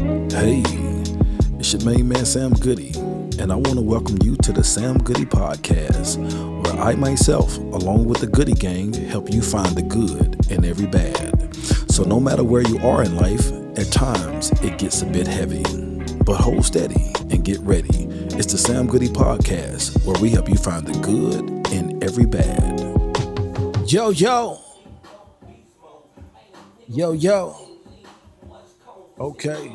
Hey, it's your main man Sam Goody, and I want to welcome you to the Sam Goody Podcast, where I myself, along with the Goody Gang, help you find the good in every bad. So no matter where you are in life, at times it gets a bit heavy. But hold steady and get ready. It's the Sam Goody Podcast, where we help you find the good in every bad. Yo, yo. Yo, yo. Okay.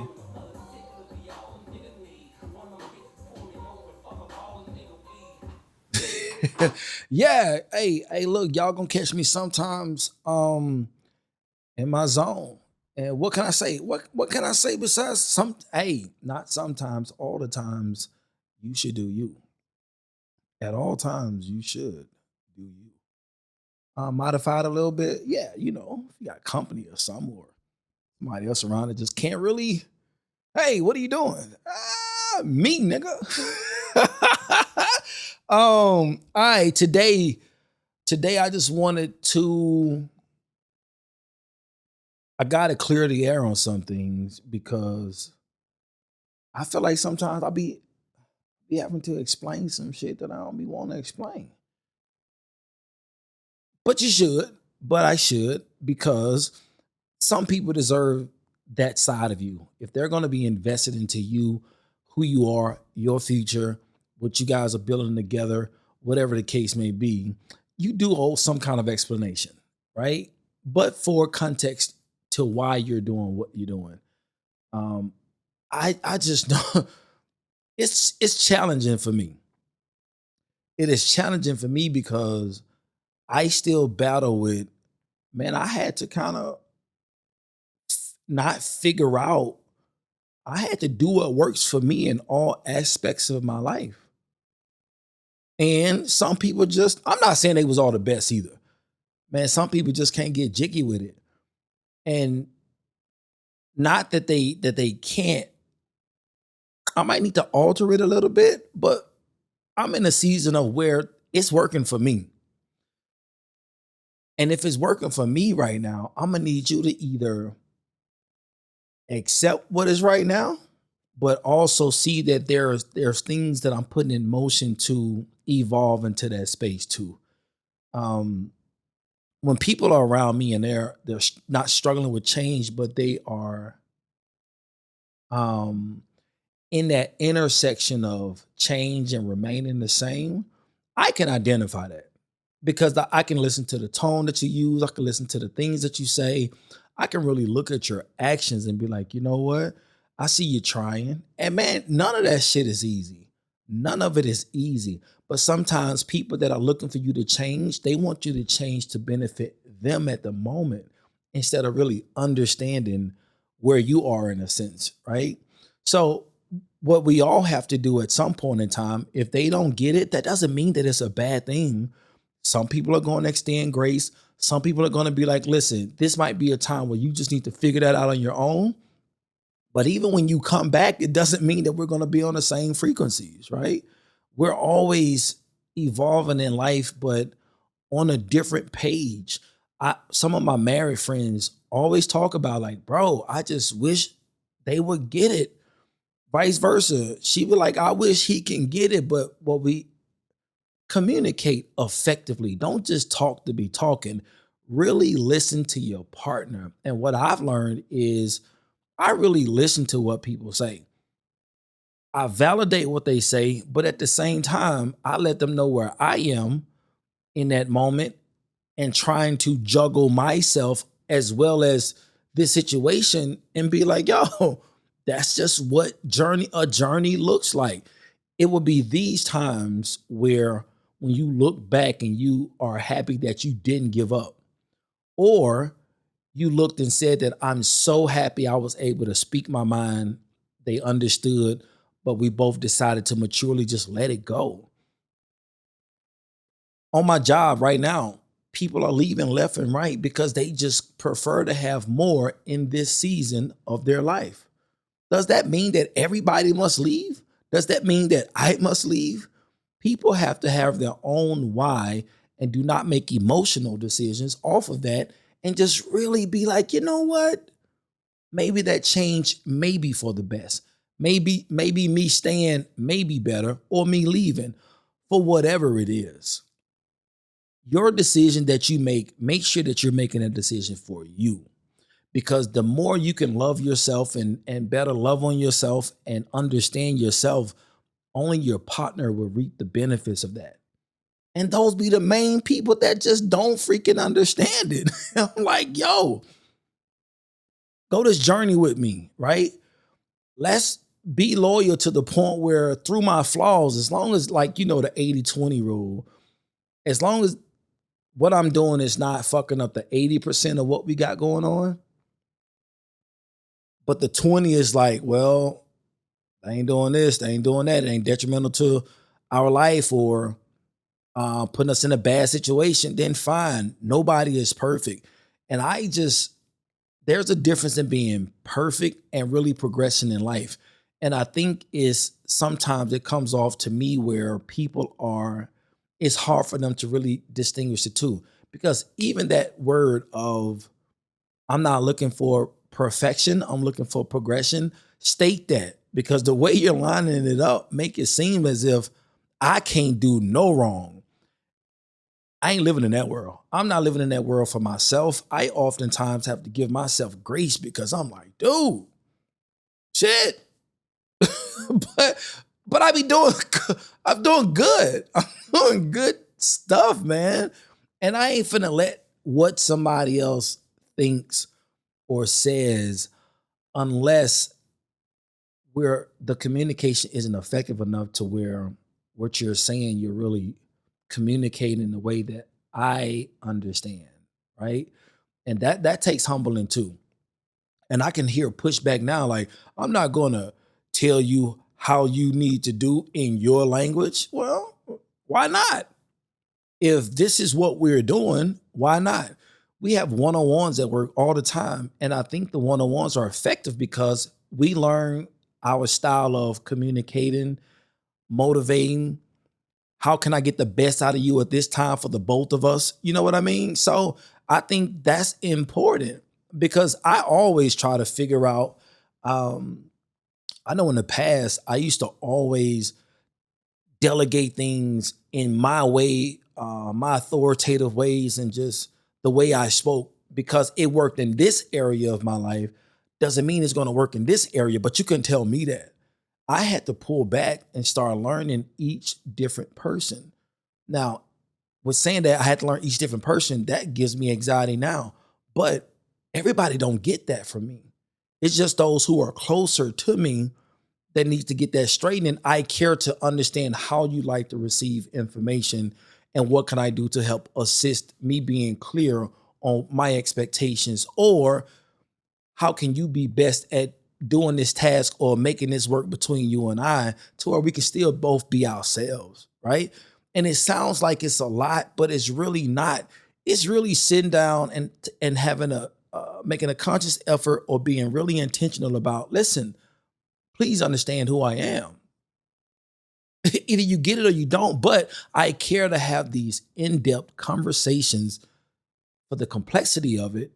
Yeah, hey, look, y'all gonna catch me sometimes in my zone. And what can I say? What can I say besides not sometimes, all the times you should do you. At all times you should do you. Modified a little bit. Yeah, if you got company or something or somebody else around that just can't really, hey, what are you doing? Me, nigga. All right, today I just wanted to I gotta clear the air on some things because I feel like sometimes I'll be having to explain some shit that I don't be wanting to explain. But you should, but I should, because some people deserve that side of you. If they're gonna be invested into you, who you are, your future, what you guys are building together, whatever the case may be, you do owe some kind of explanation, right? But for context to why you're doing what you're doing. Um, I just don't. It's challenging for me. It is challenging for me because I still battle with, man, I had to kind of not figure out. I had to do what works for me in all aspects of my life. And some people just, I'm not saying they was all the best either. Man, some people just can't get jiggy with it. And not that they can't. I might need to alter it a little bit, but I'm in a season of where it's working for me. And if it's working for me right now, I'm gonna need you to either accept what is right now, but also see that there's things that I'm putting in motion to evolve into that space too. Um, when people are around me and they're not struggling with change, but they are um in that intersection of change and remaining the same, I can identify that because I can listen to the tone that you use. I can listen to the things that you say. I can really look at your actions and be like, you know what? I see you trying. And man, none of that shit is easy. None of it is easy. But sometimes people that are looking for you to change, they want you to change to benefit them at the moment instead of really understanding where you are in a sense, right? So what we all have to do at some point in time, if they don't get it, that doesn't mean that it's a bad thing. Some people are going to extend grace. Some people are going to be like, listen, this might be a time where you just need to figure that out on your own. But even when you come back, it doesn't mean that we're going to be on the same frequencies, right? We're always evolving in life, but on a different page. Some of my married friends always talk about like, bro, I just wish they would get it. Vice versa. She was like, I wish he can get it, but what we communicate effectively. Don't just talk to be talking. Really listen to your partner. And what I've learned is I really listen to what people say. I validate what they say, but at the same time, I let them know where I am in that moment and trying to juggle myself as well as this situation and be like, yo, that's just what a journey looks like. It will be these times where when you look back and you are happy that you didn't give up, or you looked and said that I'm so happy I was able to speak my mind. They understood, but we both decided to maturely just let it go. On my job right now, people are leaving left and right because they just prefer to have more in this season of their life. Does that mean that everybody must leave? Does that mean that I must leave? People have to have their own why and do not make emotional decisions off of that and just really be like, you know what? maybe that change may be for the best. Maybe me staying may be better or me leaving for whatever it is. Your decision that you make sure that you're making a decision for you. Because the more you can love yourself and better love on yourself and understand yourself, only your partner will reap the benefits of that. And those be the main people that just don't freaking understand it. I'm like, yo, go this journey with me, right? Let's be loyal to the point where through my flaws, as long as, like, the 80-20 rule, as long as what I'm doing is not fucking up the 80% of what we got going on, but the 20 is like, well, they ain't doing this, they ain't doing that, it ain't detrimental to our life or putting us in a bad situation, then fine. Nobody is perfect. And there's a difference in being perfect and really progressing in life. And I think sometimes it comes off to me where it's hard for them to really distinguish the two. Because even that word of, I'm not looking for perfection, I'm looking for progression, state that. Because the way you're lining it up, make it seem as if I can't do no wrong. I ain't living in that world. I'm not living in that world for myself. I oftentimes have to give myself grace because I'm like, dude, shit. but I'm doing good. I'm doing good stuff, man. And I ain't finna let what somebody else thinks or says unless the communication isn't effective enough to where what you're saying, you're really communicating in a way that I understand, right? And that takes humbling too. And I can hear pushback now, like, I'm not gonna tell you how you need to do in your language. Well, why not? If this is what we're doing, why not? We have one-on-ones that work all the time. And I think the one-on-ones are effective because we learn our style of communicating, motivating. How can I get the best out of you at this time for the both of us? You know what I mean? So I think that's important because I always try to figure out, I know in the past, I used to always delegate things in my way, my authoritative ways, and just the way I spoke because it worked in this area of my life. Doesn't mean it's going to work in this area, but you couldn't tell me that. I had to pull back and start learning each different person. Now, with saying that I had to learn each different person, that gives me anxiety now. But everybody don't get that from me. It's just those who are closer to me that needs to get that straight. And I care to understand how you like to receive information and what can I do to help assist me being clear on my expectations, or how can you be best at doing this task or making this work between you and I to where we can still both be ourselves, right? And it sounds like it's a lot, but it's really not. It's really sitting down and having making a conscious effort or being really intentional about, listen, please understand who I am. Either you get it or you don't, but I care to have these in-depth conversations for the complexity of it.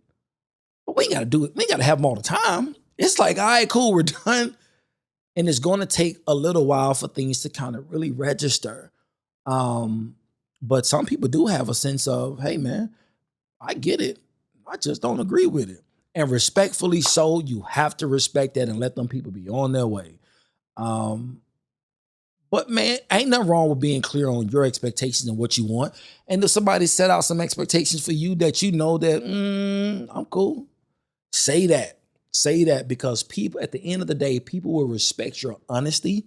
But we ain't got to do it. We ain't got to have them all the time. It's like, all right, cool, we're done. And it's going to take a little while for things to kind of really register. But some people do have a sense of, hey, man, I get it. I just don't agree with it. And respectfully so, you have to respect that and let them people be on their way. But man, ain't nothing wrong with being clear on your expectations and what you want. And if somebody set out some expectations for you that you know that, I'm cool, say that. Say that, because people, at the end of the day, people will respect your honesty.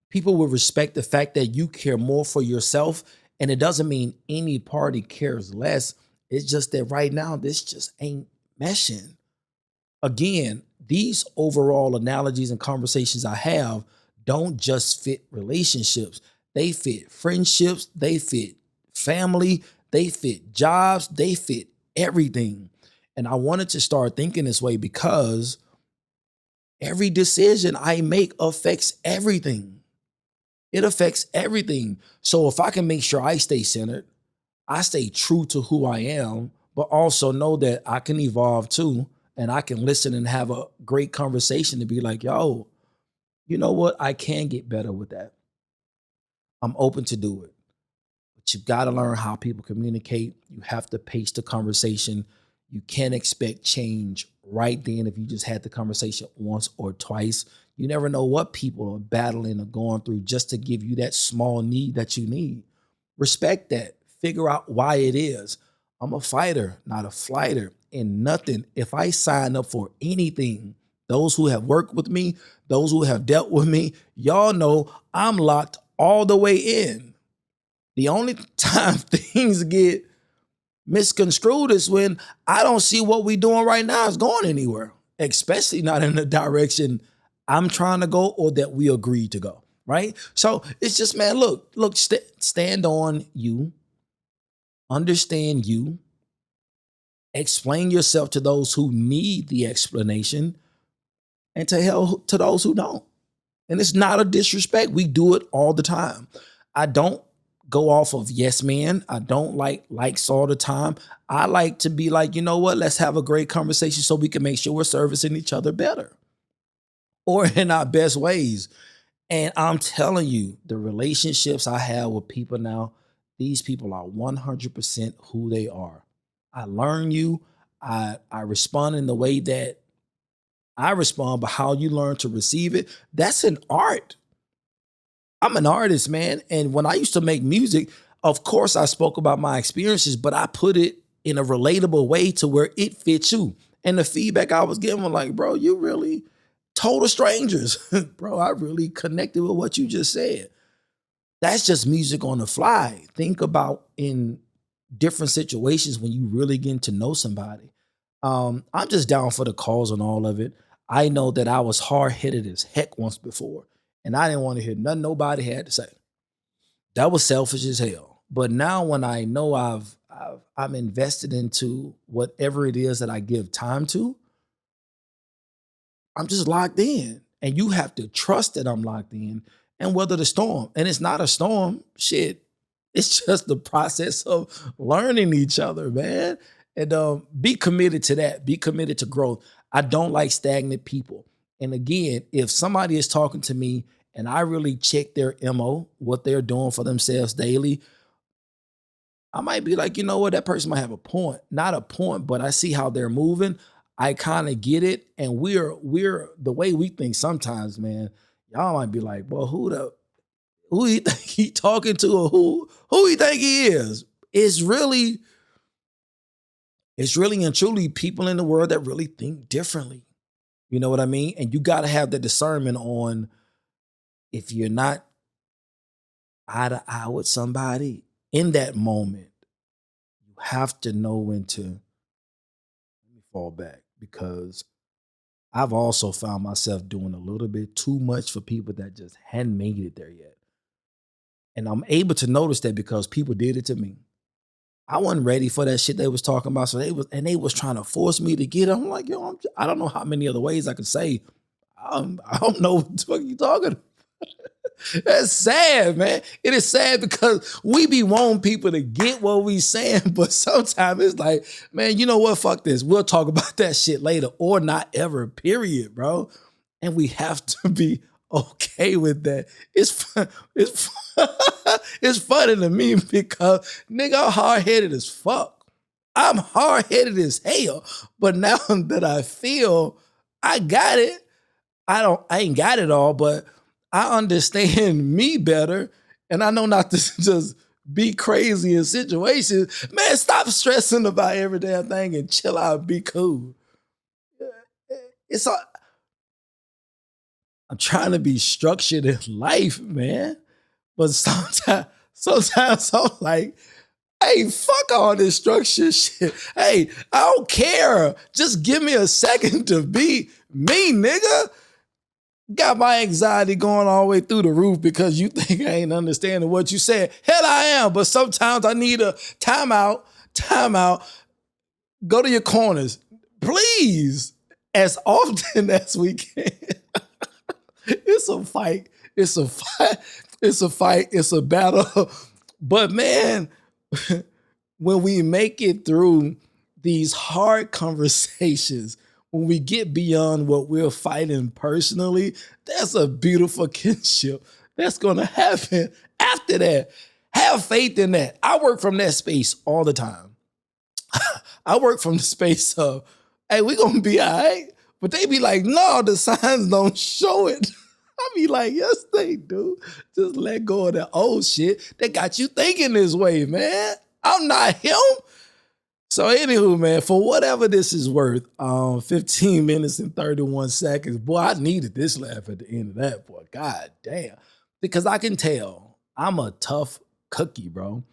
People will respect the fact that you care more for yourself. And it doesn't mean any party cares less. It's just that right now, this just ain't meshing. Again, these overall analogies and conversations I have don't just fit relationships. They fit friendships. They fit family. They fit jobs. They fit everything. And I wanted to start thinking this way because every decision I make affects everything. It affects everything. So if I can make sure I stay centered, I stay true to who I am, but also know that I can evolve too, and I can listen and have a great conversation to be like, yo, you know what? I can get better with that. I'm open to do it. But you've got to learn how people communicate. You have to pace the conversation. You can't expect change right then if you just had the conversation once or twice. You never know what people are battling or going through just to give you that small need that you need. Respect that. Figure out why it is. I'm a fighter, not a flighter. And nothing, if I sign up for anything, those who have worked with me, those who have dealt with me, y'all know I'm locked all the way in. The only time things get misconstrued is when I don't see what we're doing right now is going anywhere, especially not in the direction I'm trying to go or that we agreed to go, right? So it's just, man, look, stand on you, understand you, explain yourself to those who need the explanation, and to hell to those who don't. And it's not a disrespect. We do it all the time. I don't go off of yes man. I don't like likes all the time. I like to be like, you know what? Let's have a great conversation so we can make sure we're servicing each other better or in our best ways. And I'm telling you, the relationships I have with people now, these people are 100% who they are. I learn you. I respond in the way that I respond, but how you learn to receive it, that's an art. I'm an artist, man. And when I used to make music, of course I spoke about my experiences, but I put it in a relatable way to where it fits you. And the feedback I was getting was like, bro, you really total strangers. Bro, I really connected with what you just said. That's just music on the fly. Think about in different situations when you really get to know somebody. I'm just down for the cause on all of it. I know that I was hard-headed as heck once before, and I didn't want to hear nothing nobody had to say. That was selfish as hell. But now when I know I'm invested into whatever it is that I give time to, I'm just locked in. And you have to trust that I'm locked in and weather the storm. And it's not a storm, shit. It's just the process of learning each other, man. And be committed to that. Be committed to growth. I don't like stagnant people. And again, if somebody is talking to me and I really check their MO, what they're doing for themselves daily, I might be like, you know what, that person might have a point. Not a point, but I see how they're moving. I kind of get it. And we're the way we think sometimes, man, y'all might be like, well, who he think he talking to or who he think he is? It's really and truly people in the world that really think differently. You know what I mean? And you got to have the discernment on if you're not eye to eye with somebody in that moment, you have to know when to let me fall back because I've also found myself doing a little bit too much for people that just hadn't made it there yet. And I'm able to notice that because people did it to me. I wasn't ready for that shit they was talking about. So they was trying to force me to get it. I'm like, yo, I don't know how many other ways I could say, I don't know what the fuck you talking about. That's sad, man. It is sad because we be wanting people to get what we saying, but sometimes it's like, man, you know what? Fuck this. We'll talk about that shit later or not ever, period, bro. And we have to be okay with that. It's fun. It's funny to me because nigga, I'm hard-headed as fuck. I'm hard-headed as hell. But now that I feel I got it, I ain't got it all, but I understand me better. And I know not to just be crazy in situations. Man, stop stressing about every damn thing and chill out, be cool. It's all, I'm trying to be structured in life, man. But sometimes I'm like, hey, fuck all this structure shit. Hey, I don't care. Just give me a second to be me, nigga. Got my anxiety going all the way through the roof because you think I ain't understanding what you said. Hell, I am. But sometimes I need a timeout. Go to your corners, please, as often as we can. It's a fight. It's a fight. It's a fight. It's a battle. But man, when we make it through these hard conversations, when we get beyond what we're fighting personally, there's a beautiful kinship that's going to happen after that. Have faith in that. I work from that space all the time. I work from the space of, hey, we're going to be all right. But they be like, no, the signs don't show it. I be like, yes, they do. Just let go of that old shit that got you thinking this way, man. I'm not him. So anywho, man, for whatever this is worth, 15 minutes and 31 seconds, boy, I needed this laugh at the end of that, boy. God damn. Because I can tell I'm a tough cookie, bro.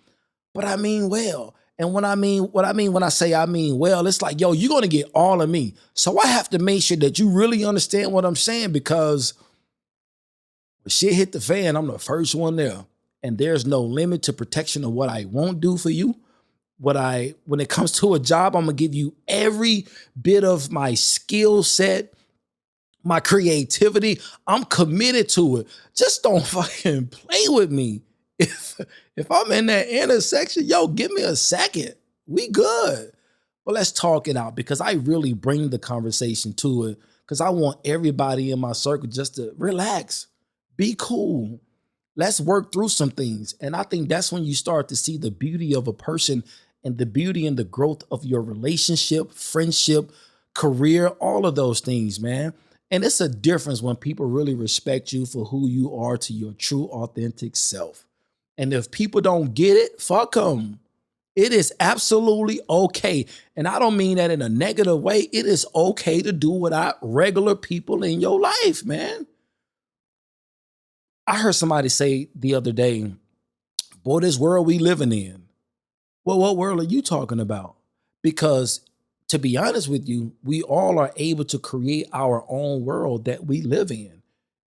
But I mean well. And when I mean when I say I mean well, it's like, yo, you're gonna get all of me. So I have to make sure that you really understand what I'm saying, because when shit hit the fan, I'm the first one there. And there's no limit to protection of what I won't do for you. When it comes to a job, I'm gonna give you every bit of my skill set, my creativity. I'm committed to it. Just don't fucking play with me. If I'm in that intersection, yo, give me a second. We good. But let's talk it out, because I really bring the conversation to it, because I want everybody in my circle just to relax, be cool. Let's work through some things. And I think that's when you start to see the beauty of a person and the beauty and the growth of your relationship, friendship, career, all of those things, man. And it's a difference when people really respect you for who you are, to your true, authentic self. And if people don't get it, fuck them. It is absolutely okay. And I don't mean that in a negative way. It is okay to do without regular people in your life, man. I heard somebody say the other day, boy, this world we living in. Well, what world are you talking about? Because to be honest with you, we all are able to create our own world that we live in.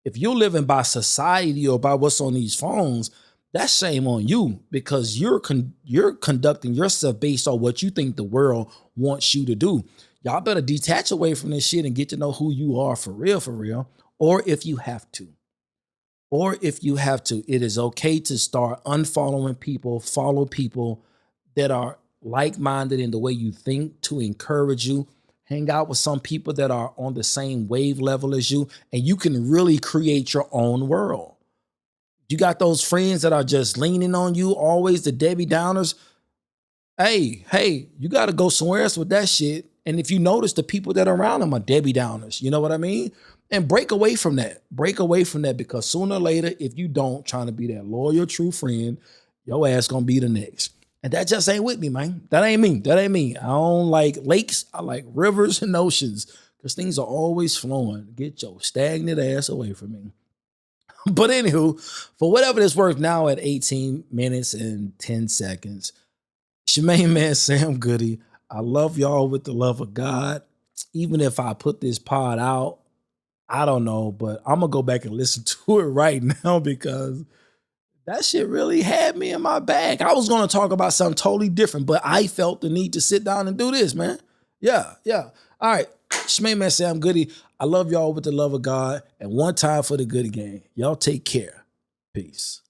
If you're living by society or by what's on these phones, that's shame on you, because you're conducting yourself based on what you think the world wants you to do. Y'all better detach away from this shit and get to know who you are for real, or if you have to. It is okay to start unfollowing people, follow people that are like-minded in the way you think, to encourage you. Hang out with some people that are on the same wave level as you, and you can really create your own world. You got those friends that are just leaning on you, always the Debbie Downers. Hey, you got to go somewhere else with that shit. And if you notice, the people that are around them are Debbie Downers. You know what I mean? And break away from that. Break away from that, because sooner or later, if you don't, trying to be that loyal, true friend, your ass gonna be the next. And that just ain't with me, man. That ain't me. I don't like lakes. I like rivers and oceans, because things are always flowing. Get your stagnant ass away from me. But anywho, for whatever this worth, now at 18 minutes and 10 seconds, it's your main man, Sam Goody. I love y'all with the love of God. Even if I put this pod out, I don't know, but I'm going to go back and listen to it right now, because that shit really had me in my bag. I was going to talk about something totally different, but I felt the need to sit down and do this, man. Yeah. All right. Shmay man, Sam Goody. I love y'all with the love of God. And one time for the Goody gang. Y'all take care. Peace.